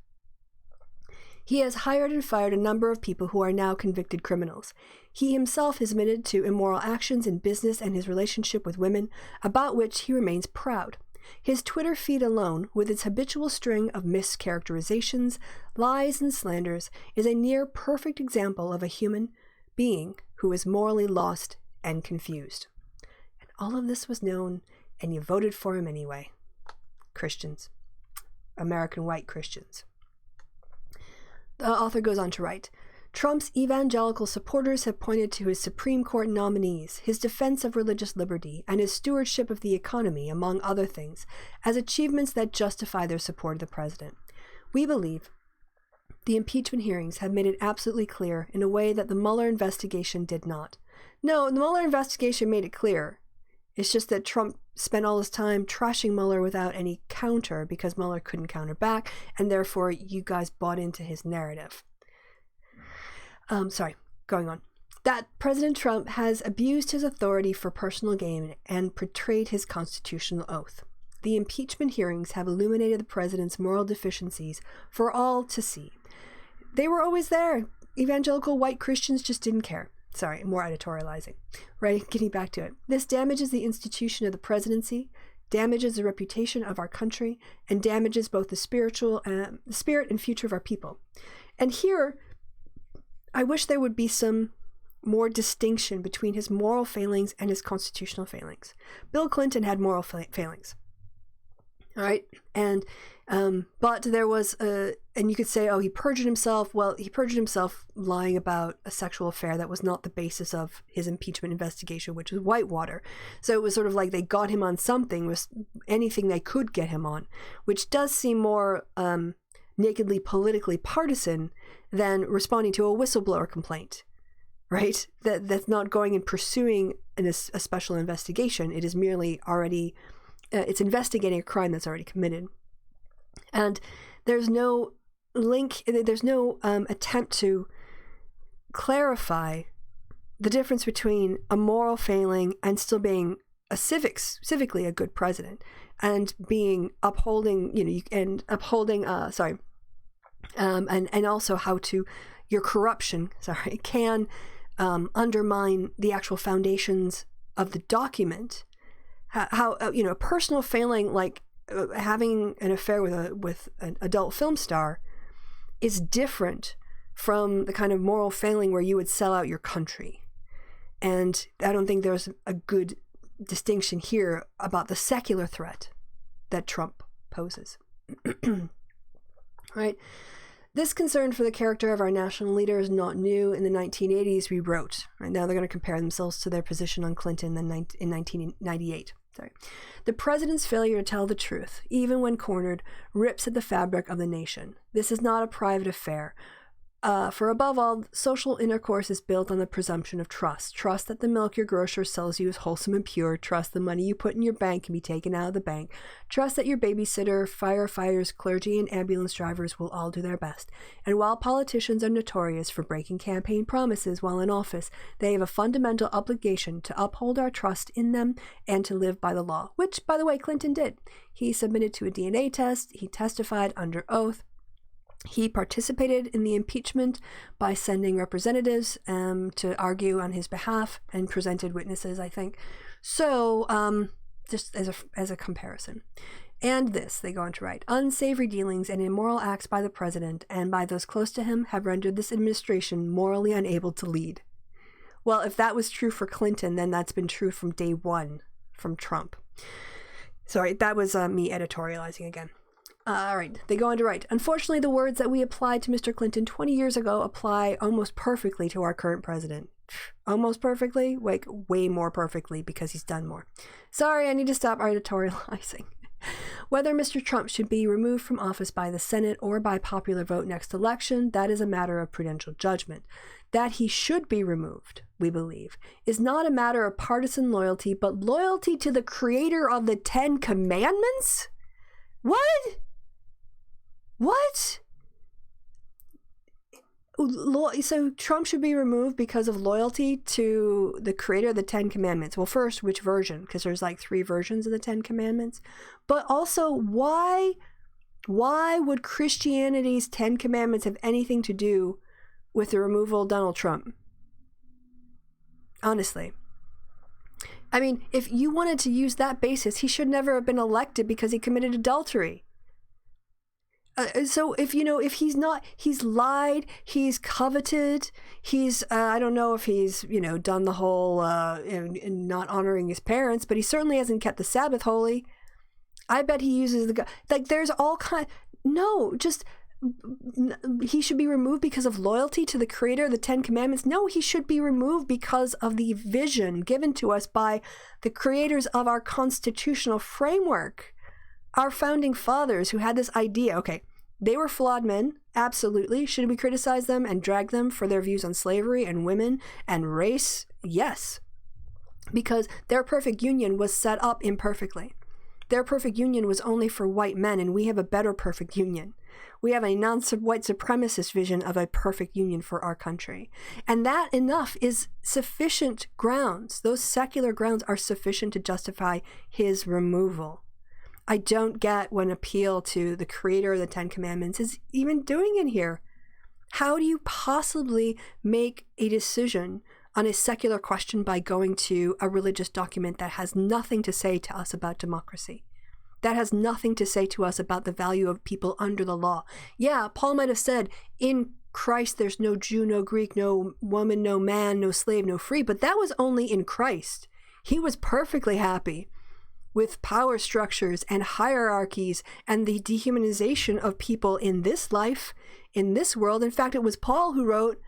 Speaker 1: He has hired and fired a number of people who are now convicted criminals. He himself has admitted to immoral actions in business and his relationship with women, about which he remains proud. His Twitter feed alone, with its habitual string of mischaracterizations, lies, and slanders, is a near perfect example of a human being who is morally lost and confused. And all of this was known, and you voted for him anyway. Christians. American white Christians. The author goes on to write, Trump's evangelical supporters have pointed to his Supreme Court nominees, his defense of religious liberty, and his stewardship of the economy, among other things, as achievements that justify their support of the president. We believe the impeachment hearings have made it absolutely clear in a way that the Mueller investigation did not. No, the Mueller investigation made it clear. It's just that Trump spent all his time trashing Mueller without any counter because Mueller couldn't counter back, and therefore you guys bought into his narrative. Going on. That President Trump has abused his authority for personal gain and betrayed his constitutional oath. The impeachment hearings have illuminated the president's moral deficiencies for all to see. They were always there. Evangelical white Christians just didn't care. Sorry, more editorializing. Right, getting back to it. This damages the institution of the presidency, damages the reputation of our country, and damages both the spirit and future of our people. And here, I wish there would be some more distinction between his moral failings and his constitutional failings. Bill Clinton had moral failings. All right, and but there was and you could say, oh, he perjured himself. Well, he perjured himself lying about a sexual affair that was not the basis of his impeachment investigation, which was Whitewater. So it was sort of like they got him on something, was anything they could get him on, which does seem more nakedly politically partisan than responding to a whistleblower complaint, right? That's not going and pursuing a special investigation. It is merely already, it's investigating a crime that's already committed. And there's no link, there's no attempt to clarify the difference between a moral failing and still being a civically a good president, and being upholding, and also how to your corruption, can undermine the actual foundations of the document. How a personal failing like having an affair with an adult film star is different from the kind of moral failing where you would sell out your country. And I don't think there's a good distinction here about the secular threat that Trump poses. Right? This concern for the character of our national leader is not new. In the 1980s, we wrote, right now they're going to compare themselves to their position on Clinton in 1998. The president's failure to tell the truth, even when cornered, rips at the fabric of the nation. This is not a private affair. For above all, social intercourse is built on the presumption of trust. Trust that the milk your grocer sells you is wholesome and pure. Trust the money you put in your bank can be taken out of the bank. Trust that your babysitter, firefighters, clergy, and ambulance drivers will all do their best. And while politicians are notorious for breaking campaign promises while in office, they have a fundamental obligation to uphold our trust in them and to live by the law, which, by the way, Clinton did. He submitted to a DNA test. He testified under oath. He participated in the impeachment by sending representatives to argue on his behalf and presented witnesses, I think. So, just as a comparison. And this, they go on to write, unsavory dealings and immoral acts by the president and by those close to him have rendered this administration morally unable to lead. Well, if that was true for Clinton, then that's been true from day one from Trump. Sorry, that was me editorializing again. All right, they go on to write, unfortunately, the words that we applied to Mr. Clinton 20 years ago apply almost perfectly to our current president. Almost perfectly? Like, way more perfectly because he's done more. Sorry, I need to stop editorializing. Whether Mr. Trump should be removed from office by the Senate or by popular vote next election, that is a matter of prudential judgment. That he should be removed, we believe, is not a matter of partisan loyalty, but loyalty to the creator of the Ten Commandments? What? What? So Trump should be removed because of loyalty to the creator of the Ten Commandments. Well, first, which version? Because there's like 3 versions of the Ten Commandments. But also, why would Christianity's 10 Commandments have anything to do with the removal of Donald Trump? Honestly. I mean, if you wanted to use that basis, he should never have been elected because he committed adultery. So if he's lied, he's coveted, he's, I don't know if he's, done the whole, in not honoring his parents, but he certainly hasn't kept the Sabbath holy. I bet he uses there's all he should be removed because of loyalty to the creator of the Ten Commandments. No, he should be removed because of the vision given to us by the creators of our constitutional framework. Our founding fathers who had this idea, okay, they were flawed men, absolutely. Should we criticize them and drag them for their views on slavery and women and race? Yes, because their perfect union was set up imperfectly. Their perfect union was only for white men, and we have a better perfect union. We have a non-white supremacist vision of a perfect union for our country. And that enough is sufficient grounds. Those secular grounds are sufficient to justify his removal. I don't get what an appeal to the creator of the Ten Commandments is even doing in here. How do you possibly make a decision on a secular question by going to a religious document that has nothing to say to us about democracy? That has nothing to say to us about the value of people under the law. Yeah, Paul might have said, in Christ there's no Jew, no Greek, no woman, no man, no slave, no free, but that was only in Christ. He was perfectly happy with power structures and hierarchies and the dehumanization of people in this life, in this world. In fact, it was Paul who wrote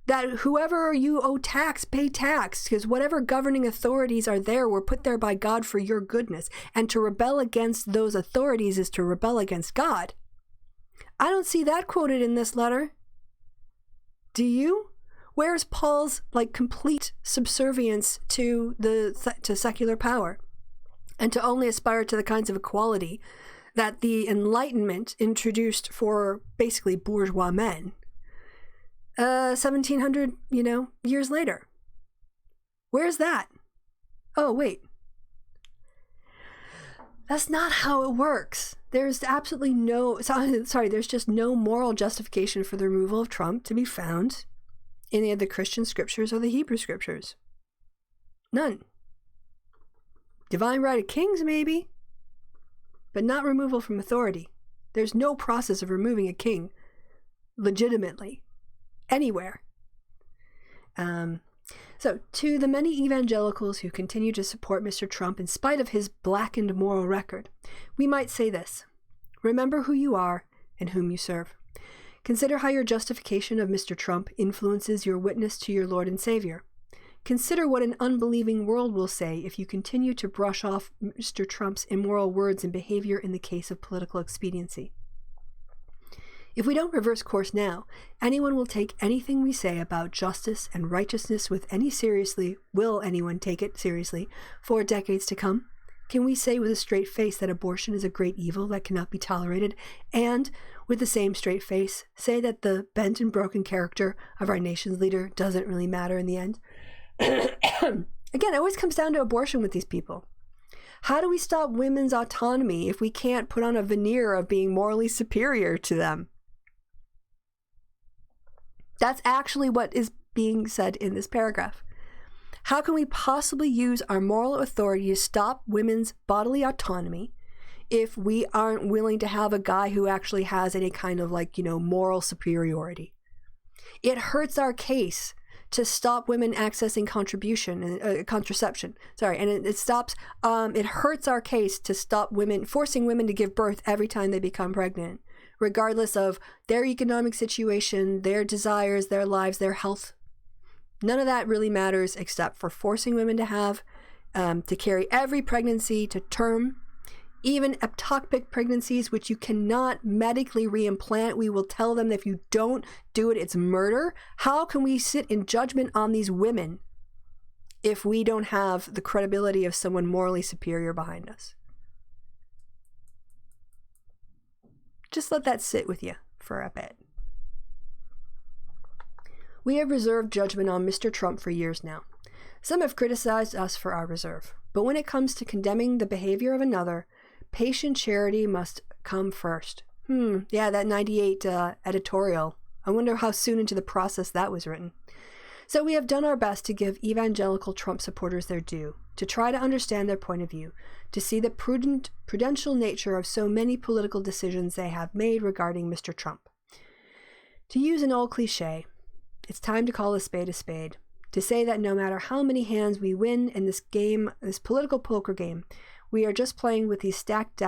Speaker 1: that whoever you owe tax, pay tax, because whatever governing authorities are there were put there by God for your goodness. And to rebel against those authorities is to rebel against God. I don't see that quoted in this letter. Do you? Where's Paul's complete subservience to secular power? And to only aspire to the kinds of equality that the Enlightenment introduced for basically bourgeois men 1700, years later. Where's that? Oh, wait. That's not how it works. There's absolutely there's just no moral justification for the removal of Trump to be found in any of the Christian scriptures or the Hebrew scriptures. None. Divine right of kings, maybe, but not removal from authority. There's no process of removing a king legitimately anywhere. So, to the many evangelicals who continue to support Mr. Trump in spite of his blackened moral record, we might say this: remember who you are and whom you serve. Consider how your justification of Mr. Trump influences your witness to your Lord and Savior. Consider what an unbelieving world will say if you continue to brush off Mr. Trump's immoral words and behavior in the case of political expediency. If we don't reverse course now, anyone will take anything we say about justice and righteousness with any seriously, will anyone take it seriously, for decades to come? Can we say with a straight face that abortion is a great evil that cannot be tolerated, and, with the same straight face, say that the bent and broken character of our nation's leader doesn't really matter in the end? Again, it always comes down to abortion with these people. How do we stop women's autonomy if we can't put on a veneer of being morally superior to them? That's actually what is being said in this paragraph. How can we possibly use our moral authority to stop women's bodily autonomy if we aren't willing to have a guy who actually has any kind of moral superiority? It hurts our case to stop women accessing contraception. And it stops. It hurts our case to stop forcing women to give birth every time they become pregnant, regardless of their economic situation, their desires, their lives, their health. None of that really matters except for forcing women to carry every pregnancy to term Even ectopic pregnancies, which you cannot medically reimplant, we will tell them that if you don't do it, it's murder. How can we sit in judgment on these women if we don't have the credibility of someone morally superior behind us? Just let that sit with you for a bit. We have reserved judgment on Mr. Trump for years now. Some have criticized us for our reserve, but when it comes to condemning the behavior of another, patient charity must come first. Yeah, that 98 editorial. I wonder how soon into the process that was written. So we have done our best to give evangelical Trump supporters their due, to try to understand their point of view, to see the prudential nature of so many political decisions they have made regarding Mr. Trump. To use an old cliche, it's time to call a spade, to say that no matter how many hands we win in this game, this political poker game, we are playing with a stacked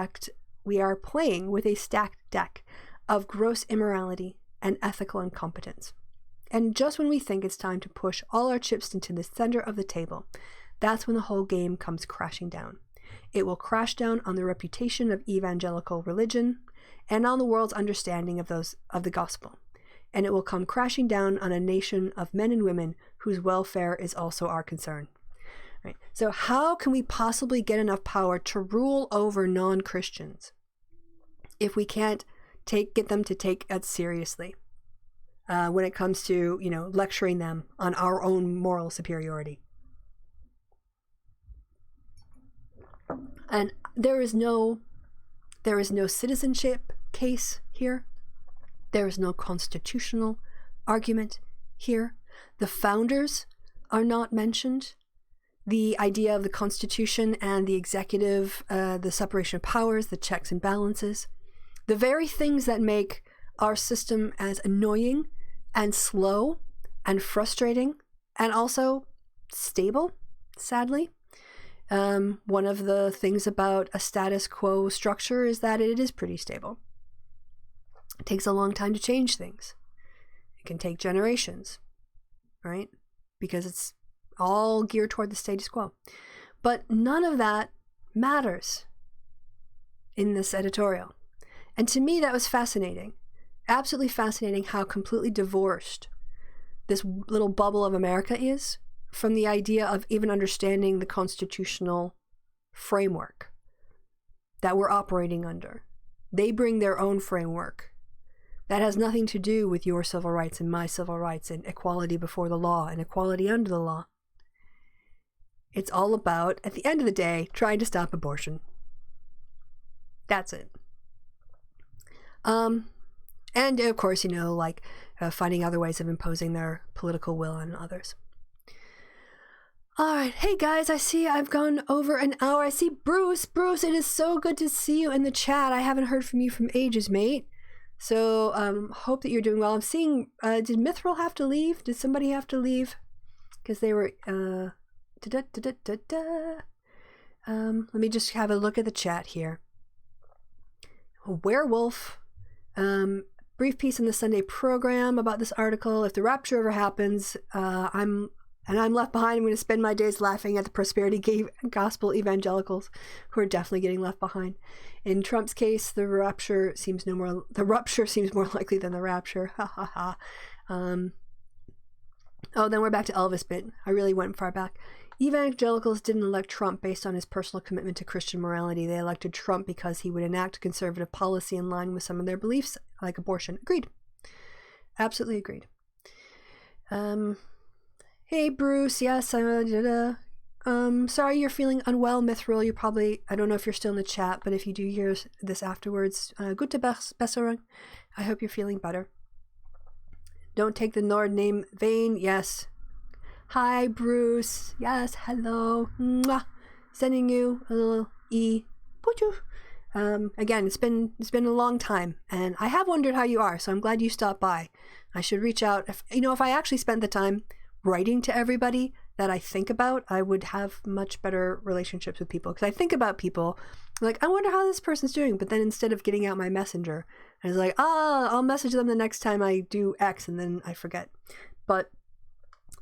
Speaker 1: deck of gross immorality and ethical incompetence. And just when we think it's time to push all our chips into the center of the table, that's when the whole game comes crashing down. It will crash down on the reputation of evangelical religion and on the world's understanding of the gospel. And it will come crashing down on a nation of men and women whose welfare is also our concern. Right. So how can we possibly get enough power to rule over non-Christians if we can't get them to take it seriously when it comes to, lecturing them on our own moral superiority? And there is no citizenship case here. There is no constitutional argument here. The founders are not mentioned. The idea of the Constitution and the executive, the separation of powers, the checks and balances, the very things that make our system as annoying and slow and frustrating and also stable, sadly. One of the things about a status quo structure is that it is pretty stable. It takes a long time to change things. It can take generations, right? Because it's all geared toward the status quo. But none of that matters in this editorial. And to me, that was fascinating. Absolutely fascinating how completely divorced this little bubble of America is from the idea of even understanding the constitutional framework that we're operating under. They bring their own framework that has nothing to do with your civil rights and my civil rights and equality before the law and equality under the law. It's all about, at the end of the day, trying to stop abortion. That's it. And of course, finding other ways of imposing their political will on others. All right. Hey guys, I see I've gone over an hour. I see Bruce. Bruce, it is so good to see you in the chat. I haven't heard from you from ages, mate. So hope that you're doing well. I'm seeing, did Mithril have to leave? Did somebody have to leave? Because they were, let me just have a look at the chat here. A werewolf. Brief piece in the Sunday program about this article. If the rapture ever happens, I'm left behind, I'm going to spend my days laughing at the prosperity gospel evangelicals who are definitely getting left behind. In Trump's case, the rupture seems more likely than the rapture. Ha ha ha. Then we're back to Elvis bit. I really went far back. Evangelicals didn't elect Trump based on his personal commitment to Christian morality. They elected Trump because he would enact conservative policy in line with some of their beliefs, like abortion. Agreed. Absolutely agreed. Hey, Bruce. Yes, sorry you're feeling unwell, Mithril. You probably, I don't know if you're still in the chat, but if you do hear this afterwards, gute Besserung. I hope you're feeling better. Don't take the Nord name vain. Yes. Hi, Bruce. Yes, hello. Mwah. Sending you a little E. Again, it's been a long time, and I have wondered how you are, so I'm glad you stopped by. I should reach out. If I actually spent the time writing to everybody that I think about, I would have much better relationships with people. Because I think about people, like, I wonder how this person's doing, but then instead of getting out my messenger, I was like, I'll message them the next time I do X, and then I forget. But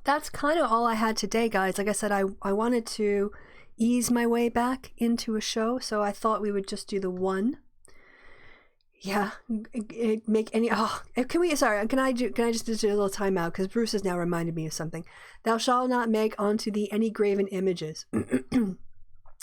Speaker 1: that's kind of all I had today, guys. Like I said, I wanted to ease my way back into a show, so I thought we would just do the one. Yeah, make any. Oh, can we? Sorry, can I just do a little timeout because Bruce has now reminded me of something. Thou shalt not make unto thee any graven images.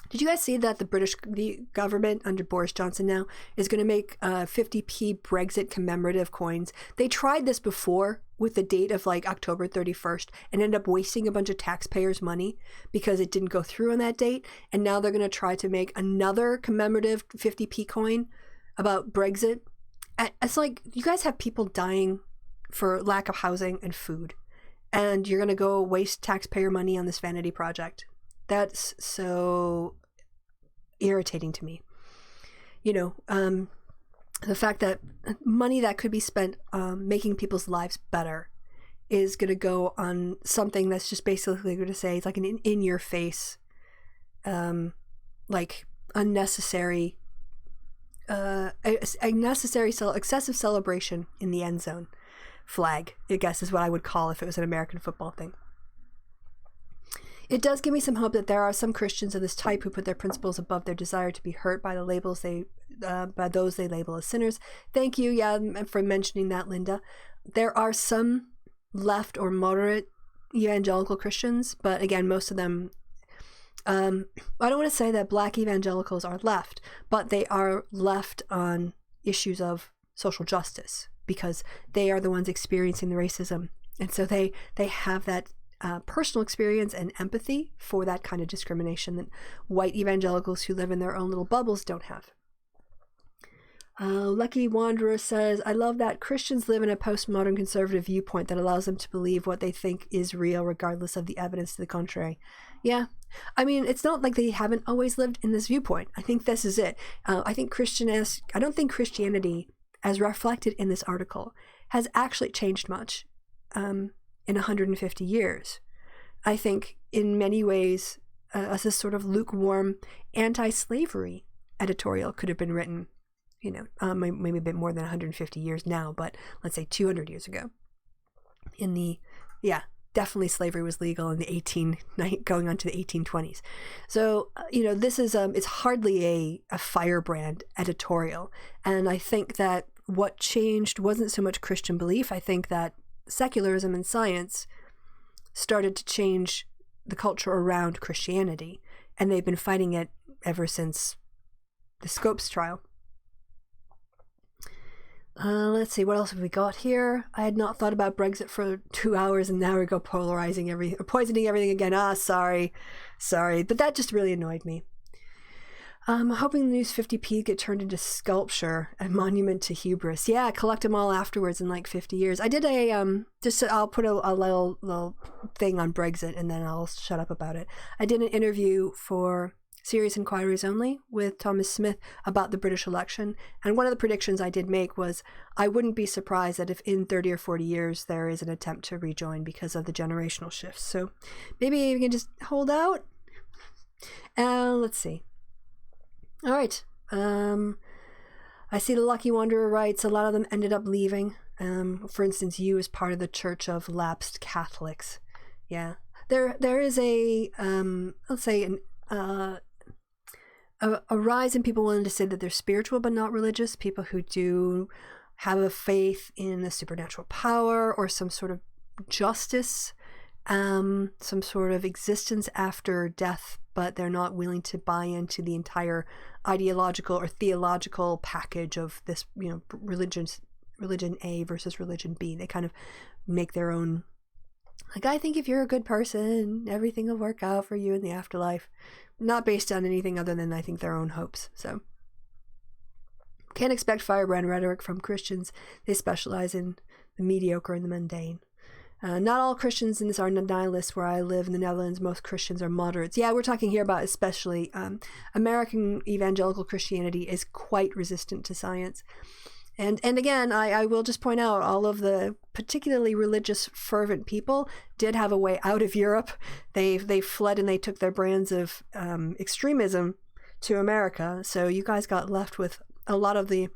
Speaker 1: Did you guys see that the government under Boris Johnson now is going to make 50p Brexit commemorative coins? They tried this before with the date of like October 31st and ended up wasting a bunch of taxpayers' money because it didn't go through on that date. And now they're going to try to make another commemorative 50p coin about Brexit. It's like, you guys have people dying for lack of housing and food, and you're going to go waste taxpayer money on this vanity project. That's so irritating to me. You know, the fact that money that could be spent making people's lives better is going to go on something that's just basically going to say it's like an in-your-face, like unnecessary, excessive celebration in the end zone flag, I guess is what I would call if it was an American football thing. It does give me some hope that there are some Christians of this type who put their principles above their desire to be hurt by by those they label as sinners. Thank you, for mentioning that, Linda. There are some left or moderate evangelical Christians, but again, most of them. I don't want to say that Black evangelicals are left, but they are left on issues of social justice because they are the ones experiencing the racism, and so they have that personal experience and empathy for that kind of discrimination that white evangelicals who live in their own little bubbles don't have. Lucky Wanderer says, I love that Christians live in a postmodern conservative viewpoint that allows them to believe what they think is real regardless of the evidence to the contrary. Yeah. I mean, it's not like they haven't always lived in this viewpoint. I think this is it. I don't think Christianity, as reflected in this article, has actually changed much in 150 years. I think in many ways, as a sort of lukewarm anti-slavery editorial could have been written, maybe a bit more than 150 years now, but let's say 200 years ago. Definitely slavery was legal in the going on to the 1820s. So, this is, it's hardly a firebrand editorial. And I think that what changed wasn't so much Christian belief. I think that secularism and science started to change the culture around Christianity. And they've been fighting it ever since the Scopes trial. Let's see, what else have we got here? I had not thought about Brexit for 2 hours, and now we go poisoning everything again. Sorry. But that just really annoyed me. I'm hoping the news 50p get turned into sculpture, a monument to hubris. Yeah, collect them all afterwards in like 50 years. I did I'll put a little thing on Brexit, and then I'll shut up about it. I did an interview for Serious Inquiries Only with Thomas Smith about the British election. And one of the predictions I did make was I wouldn't be surprised that if in 30 or 40 years there is an attempt to rejoin because of the generational shifts. So maybe we can just hold out. Let's see. All right. I see the Lucky Wanderer writes, a lot of them ended up leaving. For instance, you as part of the Church of Lapsed Catholics. Yeah. There is a rise in people willing to say that they're spiritual but not religious, people who do have a faith in a supernatural power or some sort of justice, some sort of existence after death, but they're not willing to buy into the entire ideological or theological package of this, religion A versus religion B. They kind of make their own, like, I think if you're a good person, everything will work out for you in the afterlife. Not based on anything other than, I think, their own hopes. So, can't expect firebrand rhetoric from Christians. They specialize in the mediocre and the mundane. Not all Christians in this are nihilists. Where I live in the Netherlands, most Christians are moderates. Yeah, we're talking here about especially American evangelical Christianity is quite resistant to science. And again, I will just point out all of the particularly religious, fervent people did have a way out of Europe. They fled and they took their brands of extremism to America. So you guys got left with a lot of the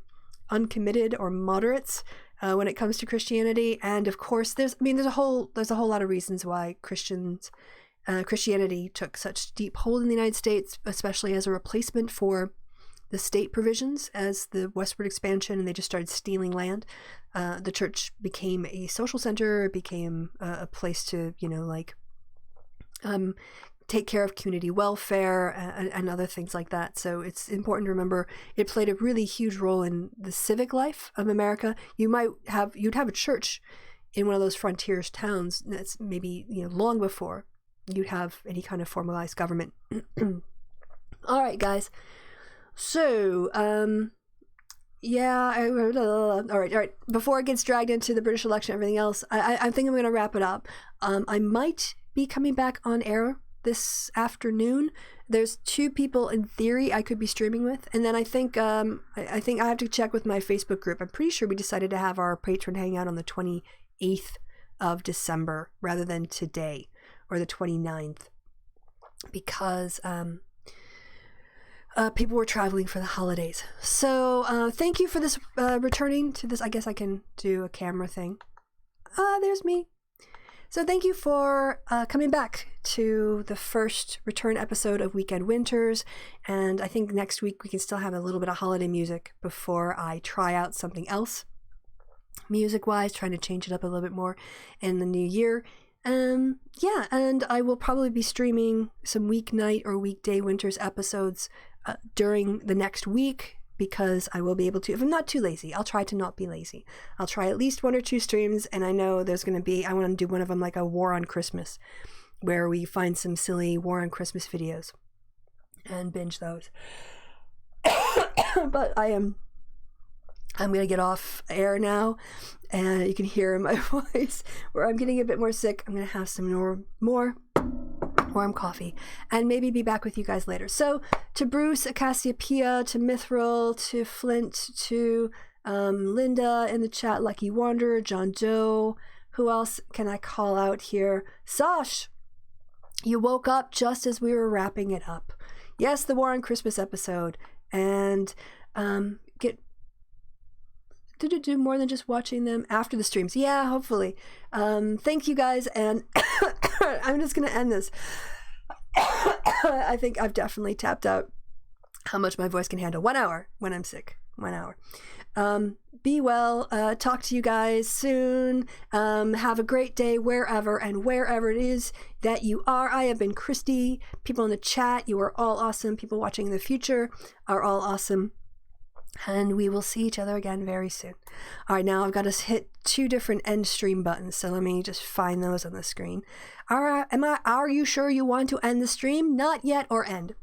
Speaker 1: uncommitted or moderates when it comes to Christianity. And of course, there's a whole lot of reasons why Christians Christianity took such deep hold in the United States, especially as a replacement for the state provisions as the westward expansion, and they just started stealing land. The church became a social center. It became a place to, take care of community welfare and other things like that. So it's important to remember it played a really huge role in the civic life of America. You'd have a church in one of those frontiers towns that's maybe long before you'd have any kind of formalized government. All right, guys. So, all right. Before it gets dragged into the British election and everything else, I think I'm going to wrap it up. I might be coming back on air this afternoon. There's 2 people in theory I could be streaming with, and then I think I have to check with my Facebook group. I'm pretty sure we decided to have our patron hangout on the 28th of December rather than today or the 29th, because people were traveling for the holidays. So thank you for this returning to this. I guess I can do a camera thing. There's me. So thank you for coming back to the first return episode of Weekend Winters. And I think next week we can still have a little bit of holiday music before I try out something else music-wise, trying to change it up a little bit more in the new year. And I will probably be streaming some weeknight or weekday Winters episodes during the next week, because I will be able to, if I'm not too lazy. I'll try to not be lazy. I'll try at least 1 or 2 streams, and I know there's going to be, I want to do one of them like a War on Christmas, where we find some silly War on Christmas videos and binge those. But I'm going to get off air now, and you can hear in my voice where I'm getting a bit more sick. I'm going to have some more warm coffee and maybe be back with you guys later. So to Bruce, Cassiopeia, to Mithril, to Flint, to Linda in the chat, Lucky Wanderer, John Doe, who else can I call out here? Sash, you woke up just as we were wrapping it up. Yes, the War on Christmas episode, and get to do more than just watching them after the streams. Yeah, hopefully. Thank you guys, and I'm just going to end this. I think I've definitely tapped out how much my voice can handle. 1 hour when I'm sick. 1 hour. Be well. Talk to you guys soon. Have a great day wherever it is that you are. I have been Christy. People in the chat, you are all awesome. People watching in the future are all awesome. And we will see each other again very soon. All right, now I've got to hit 2 different end stream buttons, so let me just find those on the screen. Are you sure you want to end the stream? Not yet, or end?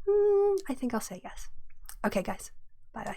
Speaker 1: I think I'll say yes. Okay, guys. Bye-bye.